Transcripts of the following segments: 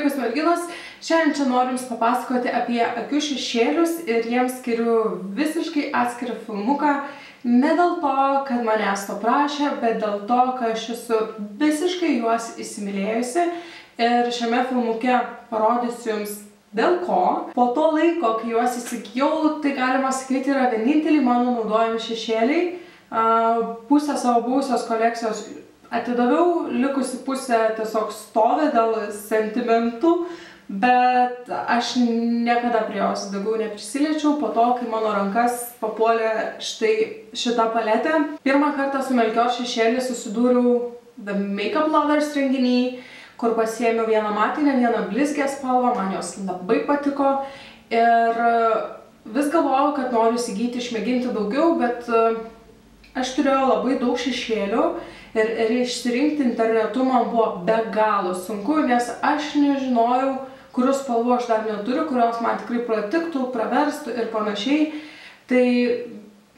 Sveikos merginos, šiandien čia noriu Jums papasakoti apie akių šešėlius ir jiems skiriu visiškai atskirą filmuką. Ne dėl to, kad manęs to prašė, bet dėl to, kad aš esu visiškai juos įsimylėjusi ir šiame filmuke parodysiu Jums dėl ko. Po to laiko, kai juos įsigijau, tai galima sakyti yra vieninteliai mano naudojami šešėliai. Pusę savo buvusios kolekcijos atidaviau, likusi pusė tiesiog stovi dėl sentimentų, bet aš niekada prie jos daugiau neprisiliečiau po to, kai mano rankas papuolė štai šita paletė. Pirmą kartą su Melchior šešėlį susidūriau The Makeup Lovers renginy, kur pasiėmiau vieną matinę, vieną blizgę spalvą, man jos labai patiko ir vis galvojau, kad noriu įsigyti, išmėginti daugiau, bet aš turėjau labai daug šešėlių ir išsirinkti internetu man buvo be galo sunku, nes aš nežinojau, kurių spalvų aš dar neturiu, kurios man tikrai pratiktų, praverstų ir panašiai. Tai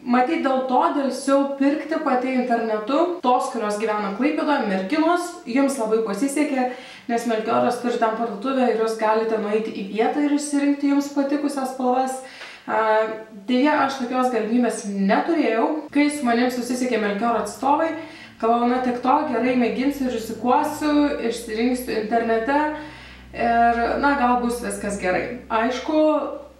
matyt dėl to dėlsiau pirkti pati internetu, tos, kurios gyvena Klaipėdoje, merginos, jums labai pasisekė, nes Melchioras turi ten parduotuvę ir jūs galite nueiti į vietą ir išsirinkti jums patikusias spalvas. Deja, aš tokios galimybės neturėjau. Kai su manim susisiekė Melchior atstovai, galvojau, na tiek to, gerai mėginsiu, rizikuosiu, išsirinksiu internete ir, na, gal bus viskas gerai. Aišku,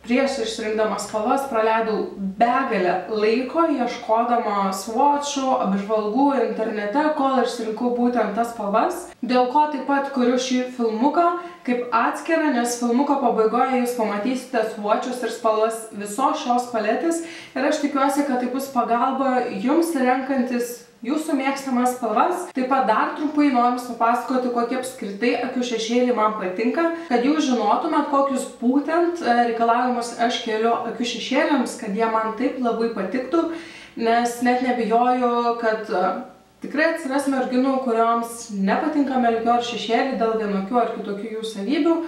prieš išsirinkdamas spalvas praleidau begalę laiko, ieškodama swatchų, apžvalgų internete, kol išsirinkau būtent tas spalvas. Dėl ko taip pat kuriu šį filmuką kaip atskirą, nes filmuko pabaigoje jūs pamatysite swatchus ir spalvas visos šios paletės ir aš tikiuosi, kad tai bus pagalba jums renkantis jūsų mėgstamas spalvas. Taip pat dar trumpai noriu papasakoti, kokie apskritai akių šešėliai man patinka, kad jūs žinotumėt, kokius būtent reikalavimus aš keliu akių šešėliams, kad jie man taip labai patiktų, nes net nebijoju, kad tikrai atsiras merginų, kurioms nepatinka Melchior šešėliai dėl vienokių ar kitokių jų savybių,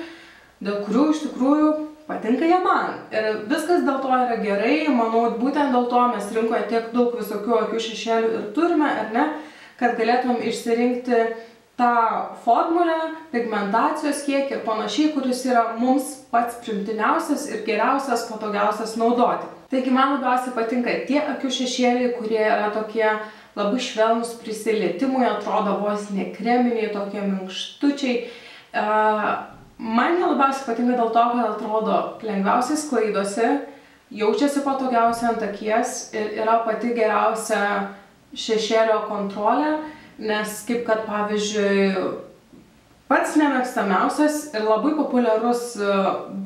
dėl kurių iš tikrųjų patinka jie man. Ir viskas dėl to yra gerai, manau, būtent dėl to mes rinkoje tiek daug visokių akių šešėlių ir turime, ar ne, kad galėtumėm išsirinkti tą formulę, pigmentacijos kiekį ir panašiai, kuris yra mums pats primtiniausias ir geriausias, patogiausias naudoti. Taigi man labiausiai patinka tie akių šešėliai, kurie yra tokie labai švelnus prisilietimui, atrodo vos ne kreminiai, tokie minkštučiai. Man labiausiai patinka dėl to, kad atrodo lengviausiai sklaidosi, jaučiasi patogiausiai ant akies ir yra pati geriausia šešėlio kontrolė, nes kaip kad pavyzdžiui pats nemėgstamiausias ir labai populiarus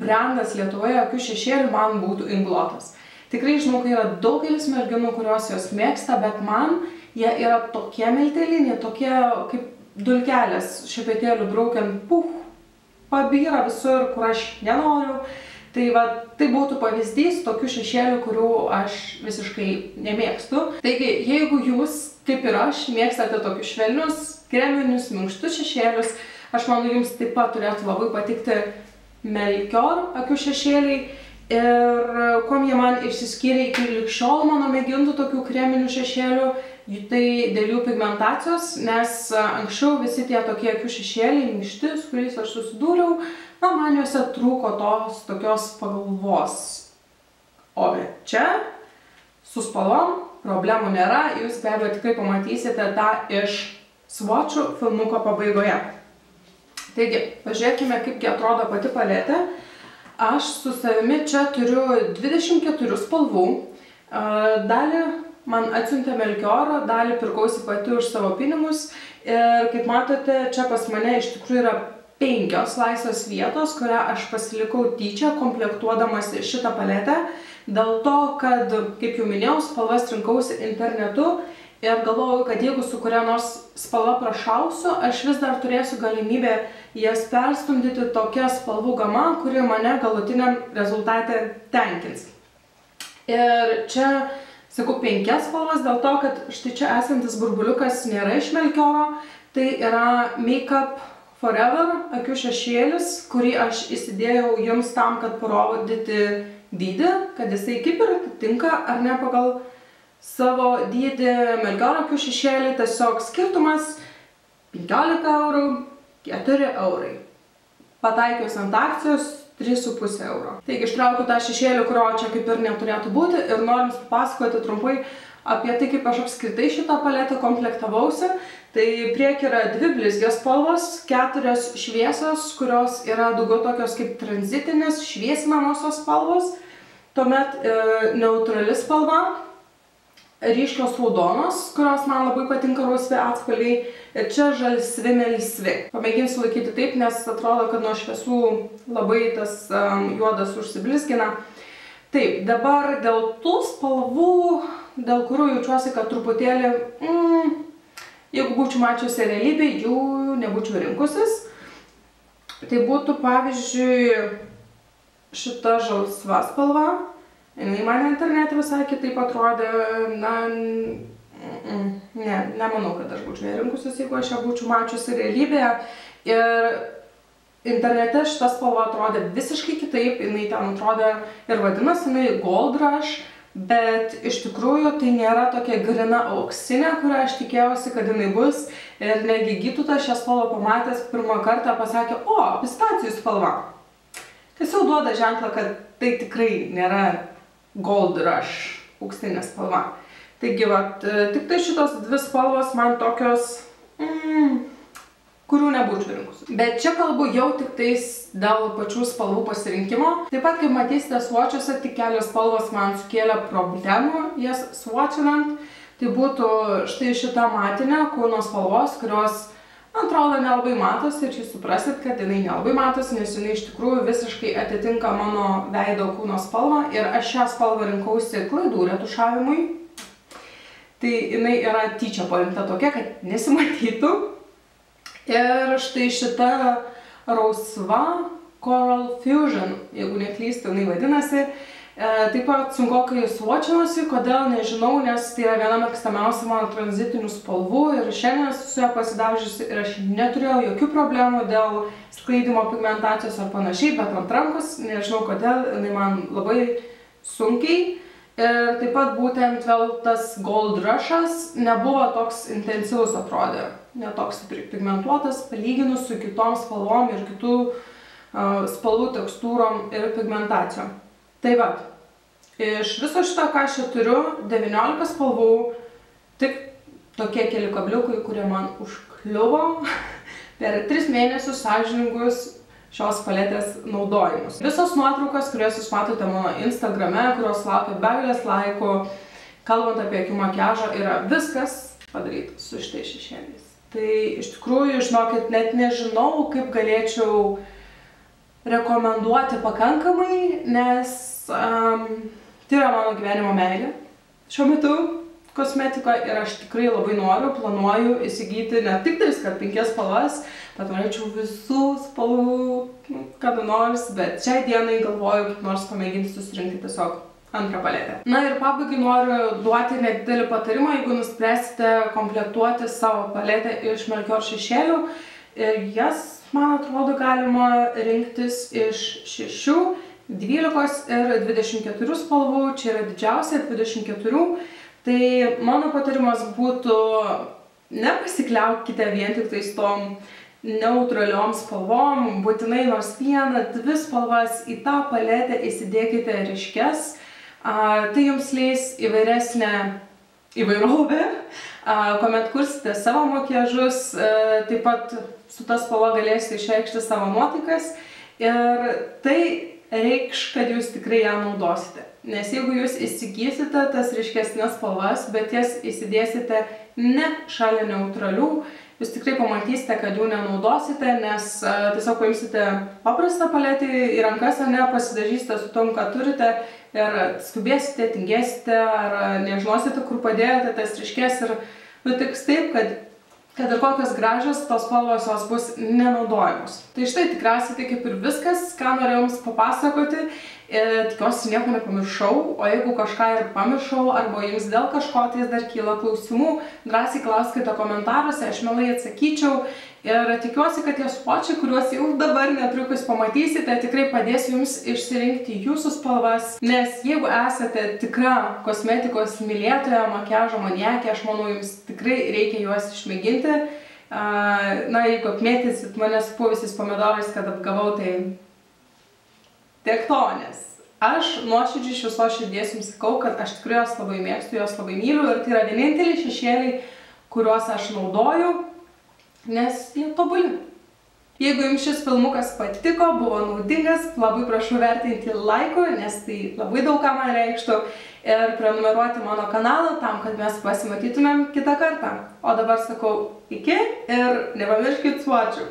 brandas Lietuvoje akių šešėlių man būtų Inglotas. Tikrai žinau, kad yra daugelis merginų, kurios jos mėgsta, bet man jie yra tokie milteliniai, tokie kaip dulkelės šepetėlių braukiant, pabyra visur, kur aš nenoriu. Tai va, tai būtų pavyzdys tokių šešėlių, kurių aš visiškai nemėgstu. Taigi, jeigu jūs, kaip ir aš, mėgstate tokius švelnius, kreminius, minkštus šešėlius, aš manau, jums taip pat turėtų labai patikti Melchior akių šešėliai. Ir kuom jie man išsiskyrė iki ligšiol mano mėgintų tokių kreminių šešėlių, tai dėl jų pigmentacijos, nes anksčiau visi tie tokie akių šešėliai minkšti, su kuriais aš susidūriau, na, man juose trūko tos tokios spalvos. O čia su spalvom problemų nėra, jūs be abejo tikrai pamatysite tą iš swatchų filmuko pabaigoje. Taigi, pažiūrėkime, kaipgi atrodo pati paletė. Aš su savimi čia turiu 24 spalvų, dalį man atsiuntė Melchior, dalį pirkausi pati už savo pinigus ir kaip matote, čia pas mane iš tikrųjų yra 5 laisvos vietos, kurią aš pasilikau tyčia komplektuodamas šitą paletę, dėl to, kad, kaip jau minėjau, spalvas rinkausi internetu ir galvojau, kad jeigu su kuria nors spalva prašausiu, aš vis dar turėsiu galimybę jas perstumdyti tokia spalvų gama, kuri mane galutiniam rezultate tenkins. Ir čia sakau 5 spalvas dėl to, kad štai čia esantis burbuliukas nėra iš Melchioro, tai yra Makeup Forever akių šešėlis, kurį aš įsidėjau jums tam, kad parodyti dydį, kad jisai kaip ir atitinka ar ne pagal savo dydį Melchior akių šešėlį, tiesiog skirtumas 15 eurų, 4 eurai. pataikius ant akcijos 3,5 euro. Taigi ištraukiu tą šešėlį, kurio čia kaip ir neturėtų būti ir norim papasakoti trumpai apie tai, kaip aš apskritai šitą paletę komplektavausi. Tai prieki yra 2 blizgios spalvos, 4 šviesios, kurios yra daugiau tokios kaip tranzitinės, šviesinamosios spalvos. Tuomet neutrali spalva, ryškios raudonos, kurios man labai patinka rausvi atspalviai. Ir čia žalsvi melsvi. Pamėginsiu laikyti taip, nes atrodo, kad nuo šviesų labai tas juodas užsiblizgina. Taip, dabar dėl tų spalvų, dėl kurių jaučiuosi, kad truputėlį, jeigu būčiau mačiusi realybėj, jų nebūčiau rinkusis. Tai būtų, pavyzdžiui, šita žalsva spalva. Jinai man internete visai kitaip atrodė, nemanau, kad aš būčiau ją rinkusis, jeigu aš ją būčiau mačiusi realybėje. Ir internete šita spalva atrodė visiškai kitaip, jinai ten atrodė ir vadinasi, jinai Gold Rush, bet iš tikrųjų tai nėra tokia grina auksinė, kurią aš tikėjausi, kad jinai bus. Ir netgi Gytutas šią spalvą pamatęs pirmą kartą pasakė, o, pistacijų spalva. Kas jau duoda ženklą, kad tai tikrai nėra Gold Rush auksinė spalva. Taigi, tik tai šitos 2 spalvos man tokios, kurių nebūčiau rinkusi. Bet čia kalbu jau tik tais dėl pačių spalvų pasirinkimo. Taip pat, kaip matysite, swatchuose tik kelios spalvos man sukėlė problemų jas swatchinant. Tai būtų štai šita matinė kūno spalvos, kurios, atrodo, nelabai matosi. Ir jūs suprasit, kad jinai nelabai matosi, nes jinai iš tikrųjų visiškai atitinka mano veido kūno spalvą. Ir aš šią spalvą rinkausi klaidų retušavimui. Tai jinai yra tyčia parinkta tokia, kad nesimatytų. Ir štai šita rausva Coral Fusion, jeigu neklystu, jinai vadinasi. Taip pat sunkokai swatchinuosi, kodėl nežinau, nes tai yra viena mėgstamiausia mano tranzitinių spalvų ir šiandien esu su ją pasidažiusi ir aš neturėjau jokių problemų dėl sklaidimo pigmentacijos ar panašiai, bet ant rankos, nežinau kodėl, jinai man labai sunkiai. Ir taip pat būtent vėl tas Gold Rush'as nebuvo toks intensyvus atrodė, netoks pigmentuotas, palyginus su kitom spalvom ir kitų spalvų tekstūrom ir pigmentacijom. Tai va, iš viso šito, ką aš čia turiu, 19 spalvų, tik tokie keli kabliukai, kurie man užkliuvo per 3 mėnesius sąžiningus šios paletės naudojimus. Visos nuotraukas, kurias jūs matote mano Instagrame, kurios laukia begalės laikų, kalbant apie akių makiažą, yra viskas padaryta su šitais šešėliais. Tai iš tikrųjų, žinokit, net nežinau, kaip galėčiau rekomenduoti pakankamai, nes tai yra mano gyvenimo meilė šiuo metu kosmetikoje ir aš tikrai labai planuoju įsigyti ne tik tais, kad 5 spalvas, bet norėčiau visų spalvų kada nors, bet šiai dienai galvoju, kaip nors pamėginti susirinkti tiesiog antrą paletę. Na ir pabaigai noriu duoti nedidelį patarimą, jeigu nuspręsite komplektuoti savo paletę iš Melchior šešėlių. Ir jas, man atrodo, galima rinktis iš 6, 12 ir 24 spalvų, čia yra didžiausia 24. Tai mano patarimas būtų, nepasikliaukite vien tik tais tom neutraliom spalvom, būtinai nors 1-2 spalvas į tą paletę įsidėkite ryškes. Tai jums leis įvairesnę įvairovę, kuomet kursite savo makiažus, taip pat su ta spalva galėsite išreikšti savo nuotaikas ir tai reikš, kad jūs tikrai ją naudosite. Nes jeigu jūs įsigysite tas ryškesnes spalvas, bet jas įsidėsite ne šalia neutralių, jūs tikrai pamatysite, kad jų nenaudosite, nes tiesiog paimsite paprastą paletį į rankas, pasidažysite su tom, ką turite ir skubėsite, tingėsite ar nežinosite, kur padėjote tas ryškes ir nutiks taip, kad ir kokios gražios tos spalvos jos bus nenaudojamos. Tai štai tikriausiai tai kaip ir viskas, ką norėjau jums papasakoti. Tikiuosi nieko nepamiršau, o jeigu kažką ir pamiršau, arba jums dėl kažko tai dar kyla klausimų, drąsiai klauskite komentaruose, aš mielai atsakyčiau. Ir tikiuosi, kad tie swatchai, kuriuos jau dabar netrukus pamatysite, tikrai padės jums išsirinkti jūsų spalvas. Nes jeigu esate tikra kosmetikos mylėtoja, makiažo maniakė, aš manau, jums tikrai reikia juos išmėginti. Na, jeigu apmėtysit mane su puvusiais pomidorais, kad apgavau, tai tiek to, nes aš nuoširdžiai iš visos širdies jums sakau, kad aš tikrai jos labai mėgstu, jos labai myliu ir tai yra vieninteliai šešėliai, kuriuos aš naudoju, nes jie tobuli. Jeigu jums šis filmukas patiko, buvo naudingas, labai prašau vertinti laiku, nes tai labai daug ką man reikštų, ir prenumeruoti mano kanalą tam, kad mes pasimatytumėm kitą kartą. O dabar sakau iki ir nepamirškit suočių.